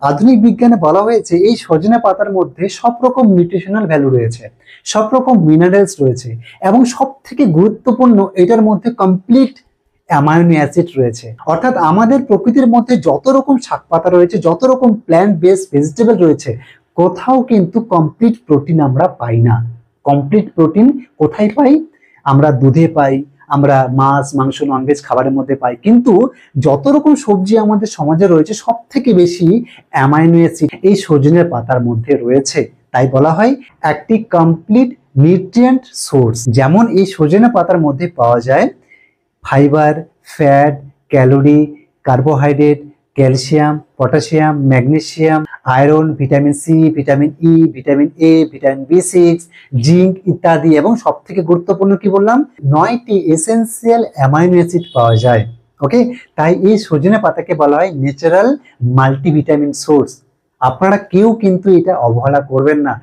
আধুনিক বিজ্ঞানে বলা হয়েছে এই সজনে পাতার মধ্যে সব রকম নিউট্রিশনাল ভ্যালু রয়েছে, সব রকম মিনারেলস রয়েছে, এবং সব থেকে গুরুত্বপূর্ণ এটার মধ্যে কমপ্লিট অ্যামাইনো অ্যাসিড রয়েছে। অর্থাৎ আমাদের প্রকৃতির মধ্যে যত রকম শাক পাতা রয়েছে, যত রকম প্ল্যান্ট বেসড ভেজিটেবল রয়েছে, কোথাও কিন্তু কমপ্লিট প্রোটিন আমরা পাই না। কমপ্লিট প্রোটিন কোথায় পাই? আমরা দুধে পাই, আমরা মাছ মাংস ননভেজ খাবারের মধ্যে পাই, কিন্তু যত রকম সবজি আমাদের সমাজে রয়েছে সব থেকে বেশি অ্যামাইনো অ্যাসিড এই সজনের পাতার মধ্যে রয়েছে। তাই বলা হয় একটি কমপ্লিট নিউট্রিয়েন্ট সোর্স। যেমন এই সজনে পাতার মধ্যে পাওয়া যায় fibre, fat, calorie, carbohydrate, calcium, potassium, magnesium, iron, vitamin C, vitamin E, vitamin A, vitamin বি6, জিঙ্ক ইত্যাদি। এবং সব থেকে গুরুত্বপূর্ণ কি বললাম, 9টি এসেনশিয়াল অ্যামাইনো অ্যাসিড পাওয়া যায়। ওকে, তাই এই সজনে পাতাকে বলা হয় ন্যাচারাল মাল্টিভিটামিন সোর্স। আপনারা কেউ কিন্তু এটা অবহেলা করবেন না।